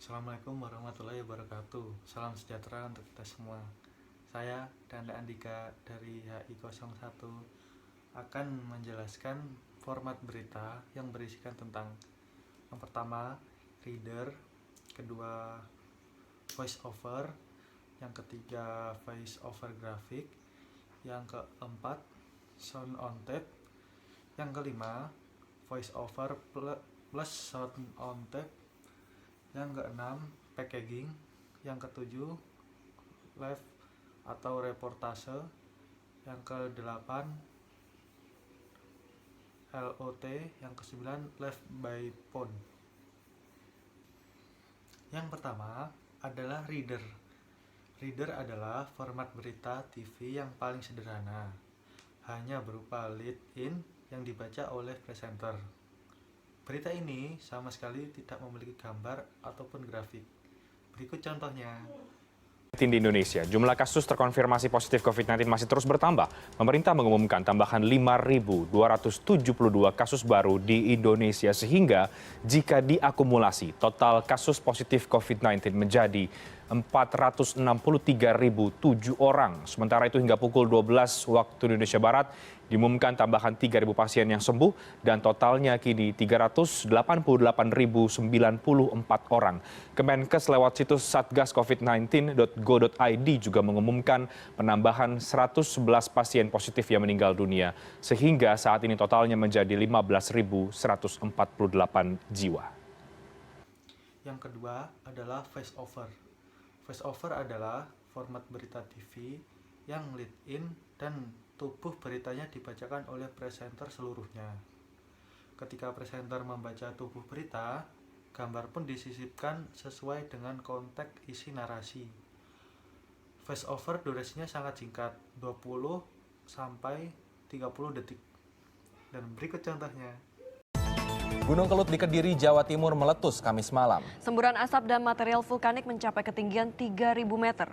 Assalamualaikum warahmatullahi wabarakatuh. Salam sejahtera untuk kita semua. Saya Danda Andika dari HI01 akan menjelaskan format berita yang berisikan tentang yang pertama, reader, kedua, voice over, yang ketiga, voice over grafik, yang keempat, sound on tape, yang kelima, voice over plus sound on tape, yang keenam, packaging, yang ketujuh, live atau reportase, yang kedelapan, LOT, yang kesembilan, live by phone. Yang pertama adalah reader. Reader adalah format berita TV yang paling sederhana, hanya berupa lead-in yang dibaca oleh presenter. Berita ini sama sekali tidak memiliki gambar ataupun grafik. Berikut contohnya. Di Indonesia, jumlah kasus terkonfirmasi positif COVID-19 masih terus bertambah. Pemerintah mengumumkan tambahan 5.272 kasus baru di Indonesia sehingga jika diakumulasi, total kasus positif COVID-19 menjadi 463.007 orang. Sementara itu hingga pukul 12 waktu Indonesia Barat diumumkan tambahan 3.000 pasien yang sembuh dan totalnya kini 388.094 orang. Kemenkes lewat situs satgascovid19.go.id juga mengumumkan penambahan 111 pasien positif yang meninggal dunia sehingga saat ini totalnya menjadi 15.148 jiwa. Yang kedua adalah voice over. Voice over adalah format berita TV yang lead in dan tubuh beritanya dibacakan oleh presenter seluruhnya. Ketika presenter membaca tubuh berita, gambar pun disisipkan sesuai dengan konteks isi narasi. Voice over durasinya sangat singkat, 20 sampai 30 detik. Dan berikut contohnya. Gunung Kelut di Kediri, Jawa Timur meletus Kamis malam. Semburan asap dan material vulkanik mencapai ketinggian 3.000 meter.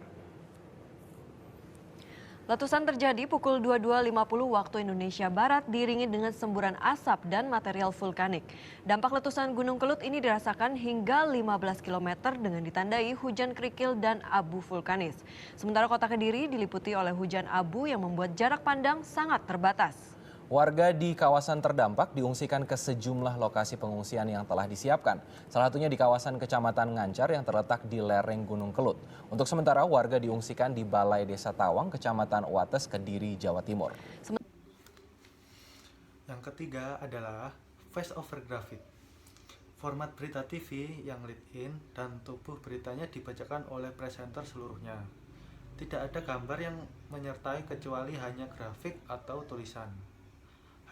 Letusan terjadi pukul 22.50 waktu Indonesia Barat diiringi dengan semburan asap dan material vulkanik. Dampak letusan Gunung Kelut ini dirasakan hingga 15 km dengan ditandai hujan kerikil dan abu vulkanis. Sementara kota Kediri diliputi oleh hujan abu yang membuat jarak pandang sangat terbatas. Warga di kawasan terdampak diungsikan ke sejumlah lokasi pengungsian yang telah disiapkan. Salah satunya di kawasan Kecamatan Ngancar yang terletak di lereng Gunung Kelut. Untuk sementara warga diungsikan di Balai Desa Tawang, Kecamatan Wates, Kediri, Jawa Timur. Yang ketiga adalah voice over graphic. Format berita TV yang lead in dan tubuh beritanya dibacakan oleh presenter seluruhnya. Tidak ada gambar yang menyertai kecuali hanya grafik atau tulisan.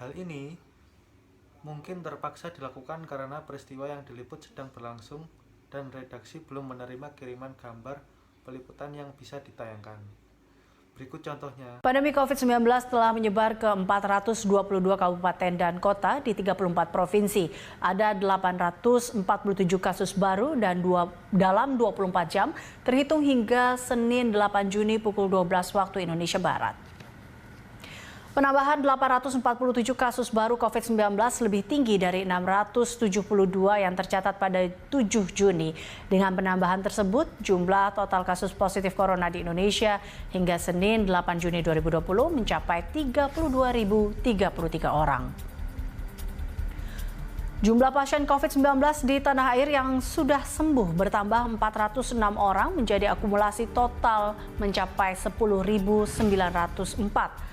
Hal ini mungkin terpaksa dilakukan karena peristiwa yang diliput sedang berlangsung dan redaksi belum menerima kiriman gambar peliputan yang bisa ditayangkan. Berikut contohnya. Pandemi COVID-19 telah menyebar ke 422 kabupaten dan kota di 34 provinsi. Ada 847 kasus baru dan dalam 24 jam terhitung hingga Senin 8 Juni pukul 12 waktu Indonesia Barat. Penambahan 847 kasus baru COVID-19 lebih tinggi dari 672 yang tercatat pada 7 Juni. Dengan penambahan tersebut, jumlah total kasus positif corona di Indonesia hingga Senin 8 Juni 2020 mencapai 32.033 orang. Jumlah pasien COVID-19 di tanah air yang sudah sembuh bertambah 406 orang menjadi akumulasi total mencapai 10.904.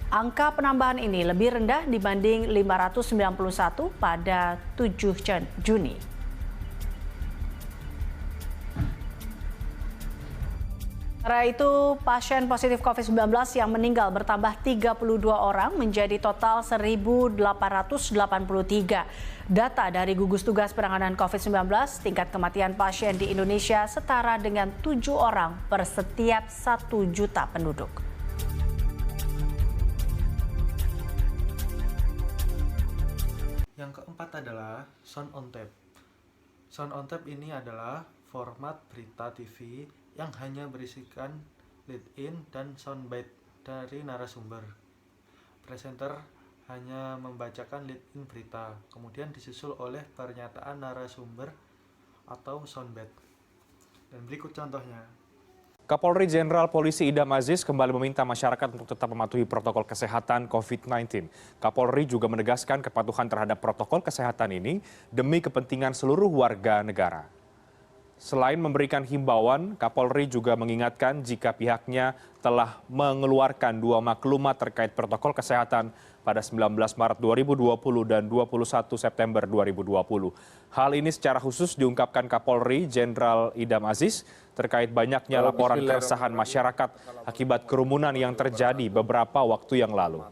Angka penambahan ini lebih rendah dibanding 591 pada 7 Juni. Sementara itu, pasien positif COVID-19 yang meninggal bertambah 32 orang menjadi total 1.883. Data dari gugus tugas penanganan COVID-19, tingkat kematian pasien di Indonesia setara dengan 7 orang per setiap 1 juta penduduk. Yang keempat adalah sound on tape. Sound on tape ini adalah format berita TV yang hanya berisikan lead in dan soundbite dari narasumber. Presenter hanya membacakan lead in berita, kemudian disusul oleh pernyataan narasumber atau soundbed. Dan berikut contohnya. Kapolri Jenderal Polisi Idam Aziz kembali meminta masyarakat untuk tetap mematuhi protokol kesehatan COVID-19. Kapolri juga menegaskan kepatuhan terhadap protokol kesehatan ini demi kepentingan seluruh warga negara. Selain memberikan himbauan, Kapolri juga mengingatkan jika pihaknya telah mengeluarkan 2 maklumat terkait protokol kesehatan pada 19 Maret 2020 dan 21 September 2020. Hal ini secara khusus diungkapkan Kapolri Jenderal Idam Aziz terkait banyaknya laporan keresahan masyarakat akibat kerumunan yang terjadi beberapa waktu yang lalu.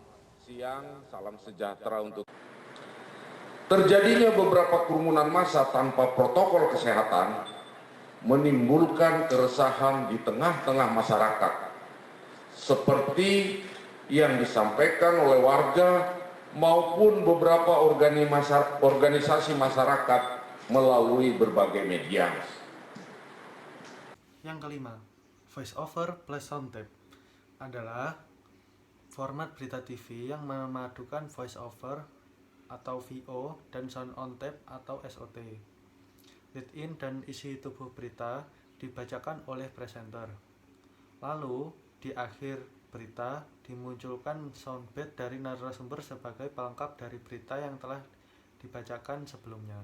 Siang, salam sejahtera untuk terjadinya beberapa kerumunan massa tanpa protokol kesehatan menimbulkan keresahan di tengah-tengah masyarakat, seperti yang disampaikan oleh warga maupun beberapa organisasi masyarakat melalui berbagai media. Yang kelima, voice over plus sound tape adalah format berita TV yang memadukan voice over atau VO dan sound on tape atau SOT. Lead in dan isi tubuh berita dibacakan oleh presenter. Lalu di akhir berita dimunculkan soundbed dari narasumber sebagai pelengkap dari berita yang telah dibacakan sebelumnya.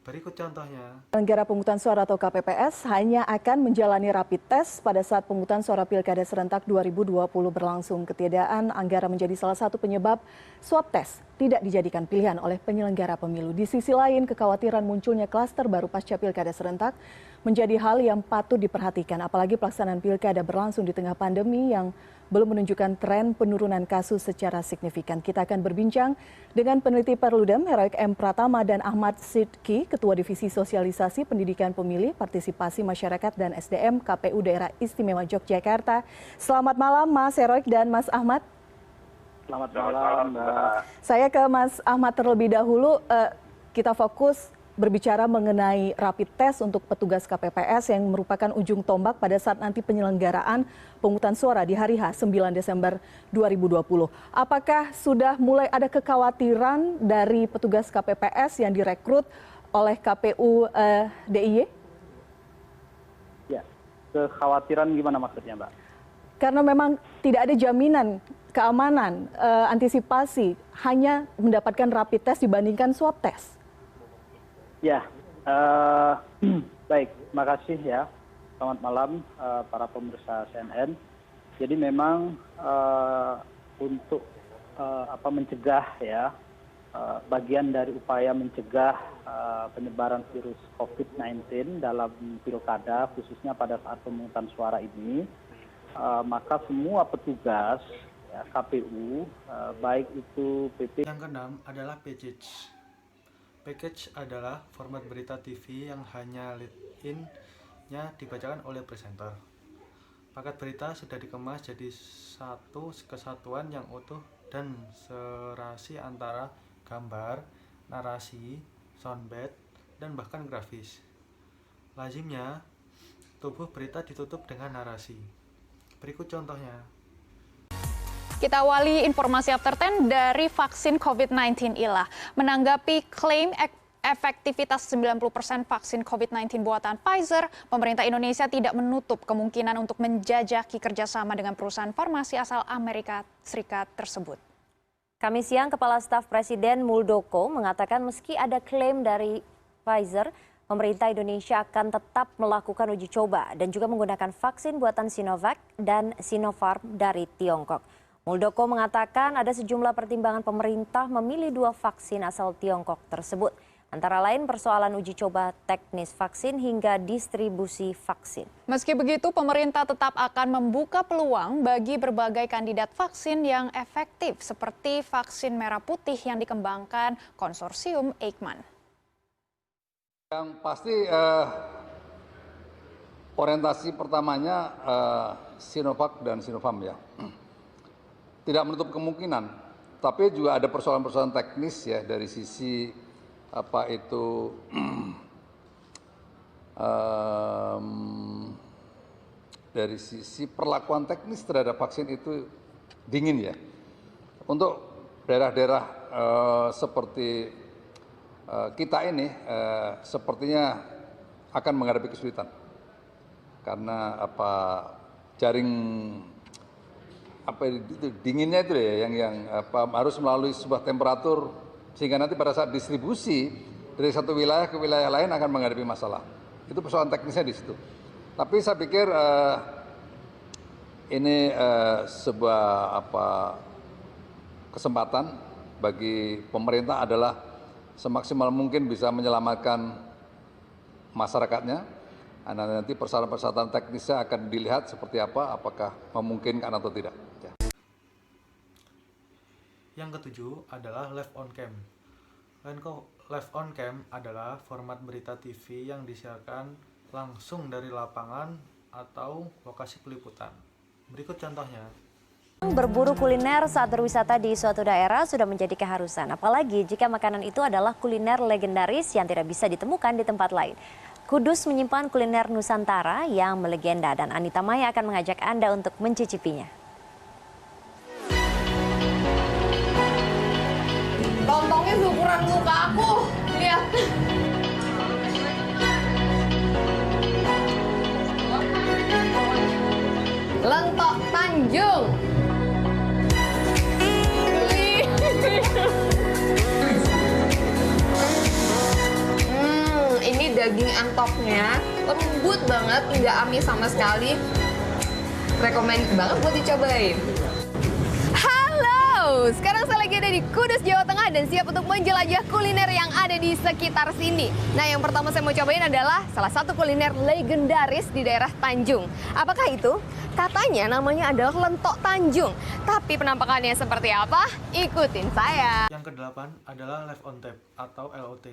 Berikut contohnya. Penyelenggara pemungutan suara atau KPPS hanya akan menjalani rapid test pada saat pemungutan suara Pilkada serentak 2020 berlangsung. Ketiadaan anggaran menjadi salah satu penyebab swab test tidak dijadikan pilihan oleh penyelenggara pemilu. Di sisi lain, kekhawatiran munculnya klaster baru pasca Pilkada serentak menjadi hal yang patut diperhatikan, apalagi pelaksanaan Pilkada berlangsung di tengah pandemi yang belum menunjukkan tren penurunan kasus secara signifikan. Kita akan berbincang dengan peneliti Perludem, Heroik M. Pratama dan Ahmad Sidki, Ketua Divisi Sosialisasi Pendidikan Pemilih, Partisipasi Masyarakat dan SDM KPU Daerah Istimewa Yogyakarta. Selamat malam Mas Heroik dan Mas Ahmad. Selamat malam, Mbak. Saya ke Mas Ahmad terlebih dahulu. Kita fokus berbicara mengenai rapid test untuk petugas KPPS yang merupakan ujung tombak pada saat nanti penyelenggaraan pemungutan suara di hari H 9 Desember 2020. Apakah sudah mulai ada kekhawatiran dari petugas KPPS yang direkrut oleh KPU DIY? Ya, kekhawatiran gimana maksudnya, Mbak? Karena memang tidak ada jaminan keamanan, antisipasi, hanya mendapatkan rapid test dibandingkan swab test. Ya, baik, terima kasih ya. Selamat malam para pemirsa CNN. Jadi memang untuk mencegah ya, bagian dari upaya mencegah penyebaran virus COVID-19 dalam pilkada, khususnya pada saat pemungutan suara ini, maka semua petugas ya, KPU, baik itu PP. Yang keenam adalah package. Package adalah format berita TV yang hanya lead-in-nya dibacakan oleh presenter. Paket berita sudah dikemas jadi satu kesatuan yang utuh dan serasi antara gambar, narasi, soundbed, dan bahkan grafis. Lazimnya, tubuh berita ditutup dengan narasi. Berikut contohnya. Kita awali informasi After 10 dari vaksin COVID-19 ILA. Menanggapi klaim efektivitas 90% vaksin COVID-19 buatan Pfizer, pemerintah Indonesia tidak menutup kemungkinan untuk menjajaki kerjasama dengan perusahaan farmasi asal Amerika Serikat tersebut. Kamis siang, Kepala Staf Presiden Muldoko mengatakan meski ada klaim dari Pfizer, pemerintah Indonesia akan tetap melakukan uji coba dan juga menggunakan vaksin buatan Sinovac dan Sinopharm dari Tiongkok. Muldoko mengatakan ada sejumlah pertimbangan pemerintah memilih 2 vaksin asal Tiongkok tersebut. Antara lain persoalan uji coba teknis vaksin hingga distribusi vaksin. Meski begitu, pemerintah tetap akan membuka peluang bagi berbagai kandidat vaksin yang efektif seperti vaksin merah putih yang dikembangkan konsorsium Eijkman. Yang pasti orientasi pertamanya Sinovac dan Sinopharm ya. Tidak menutup kemungkinan, tapi juga ada persoalan-persoalan teknis ya dari sisi dari sisi perlakuan teknis terhadap vaksin itu dingin ya. Untuk daerah-daerah seperti kita ini sepertinya akan menghadapi kesulitan karena jaring itu dinginnya itu ya yang harus melalui sebuah temperatur sehingga nanti pada saat distribusi dari satu wilayah ke wilayah lain akan menghadapi masalah. Itu persoalan teknisnya di situ. Tapi saya pikir ini sebuah kesempatan bagi pemerintah adalah semaksimal mungkin bisa menyelamatkan masyarakatnya. Nanti persyaratan-persyaratan teknisnya akan dilihat seperti apa, apakah memungkinkan atau tidak. Ya. Yang ketujuh adalah live on cam. Live on cam adalah format berita TV yang disiarkan langsung dari lapangan atau lokasi peliputan. Berikut contohnya. Berburu kuliner saat berwisata di suatu daerah sudah menjadi keharusan, apalagi jika makanan itu adalah kuliner legendaris yang tidak bisa ditemukan di tempat lain. Kudus menyimpan kuliner Nusantara yang melegenda dan Anita Maya akan mengajak Anda untuk mencicipinya. Lontongnya seukuran muka aku, lihat. Lentok Tanjung. Ini daging entoknya lembut banget, nggak amis sama sekali. Rekomen banget buat dicobain. Halo, sekarang saya lagi ada di Kudus, Jawa Tengah dan siap untuk menjelajah kuliner yang ada di sekitar sini. Nah, yang pertama saya mau cobain adalah salah satu kuliner legendaris di daerah Tanjung. Apakah itu? Katanya namanya adalah lentok Tanjung. Tapi penampakannya seperti apa? Ikutin saya. Yang kedelapan adalah live on tape atau LOT.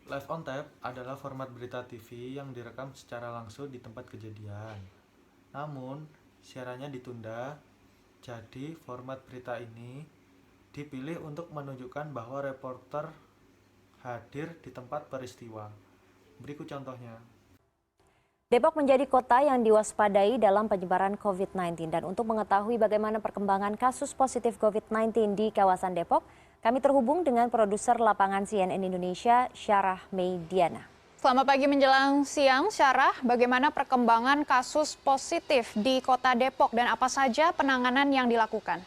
Live on tape adalah format berita TV yang direkam secara langsung di tempat kejadian. Namun, siarannya ditunda, jadi format berita ini dipilih untuk menunjukkan bahwa reporter hadir di tempat peristiwa. Berikut contohnya. Depok menjadi kota yang diwaspadai dalam penyebaran COVID-19 dan untuk mengetahui bagaimana perkembangan kasus positif COVID-19 di kawasan Depok, kami terhubung dengan produser lapangan CNN Indonesia, Syarah Meidiana. Selamat pagi menjelang siang, Syarah. Bagaimana perkembangan kasus positif di kota Depok dan apa saja penanganan yang dilakukan?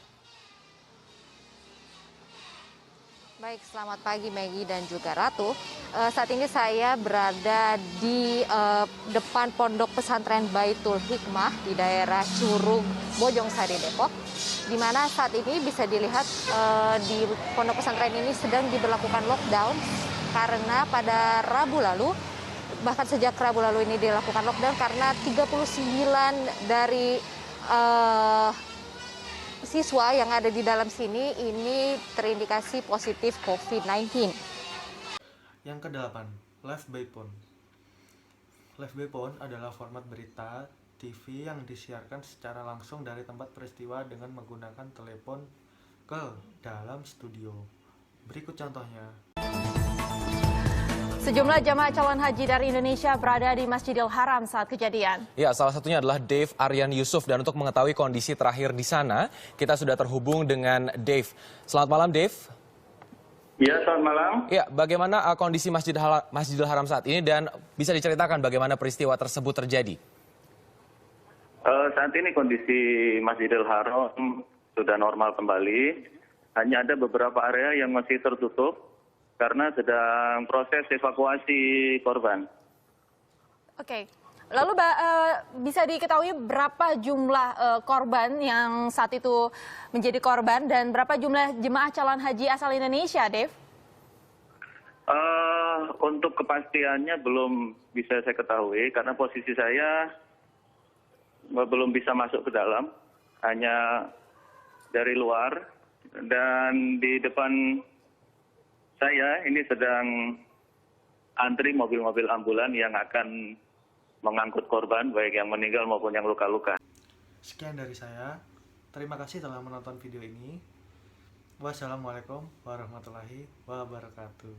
Baik, selamat pagi Maggie dan juga Ratu. Saat ini saya berada di depan Pondok Pesantren Baitul Hikmah di daerah Curug, Bojong Sari, Depok. Di mana saat ini bisa dilihat di Pondok Pesantren ini sedang diberlakukan lockdown karena pada Rabu lalu, bahkan sejak Rabu lalu ini dilakukan lockdown karena 39 dari siswa yang ada di dalam sini ini terindikasi positif COVID-19. Yang kedelapan, Live by Phone. Live by Phone adalah format berita TV yang disiarkan secara langsung dari tempat peristiwa dengan menggunakan telepon ke dalam studio. Berikut contohnya. Sejumlah jamaah calon haji dari Indonesia berada di Masjidil Haram saat kejadian. Ya, salah satunya adalah Dave Aryan Yusuf. Dan untuk mengetahui kondisi terakhir di sana, kita sudah terhubung dengan Dave. Selamat malam, Dave. Ya, selamat malam. Ya, bagaimana kondisi Masjidil Haram saat ini dan bisa diceritakan bagaimana peristiwa tersebut terjadi? Saat ini kondisi Masjidil Haram sudah normal kembali. Hanya ada beberapa area yang masih tertutup karena sedang proses evakuasi korban. Oke, lalu bisa diketahui berapa jumlah korban yang saat itu menjadi korban dan berapa jumlah jemaah calon haji asal Indonesia, Dev? Untuk kepastiannya belum bisa saya ketahui karena posisi saya belum bisa masuk ke dalam, hanya dari luar. Dan di depan saya ini sedang antri mobil-mobil ambulan yang akan mengangkut korban, baik yang meninggal maupun yang luka-luka. Sekian dari saya. Terima kasih telah menonton video ini. Wassalamualaikum warahmatullahi wabarakatuh.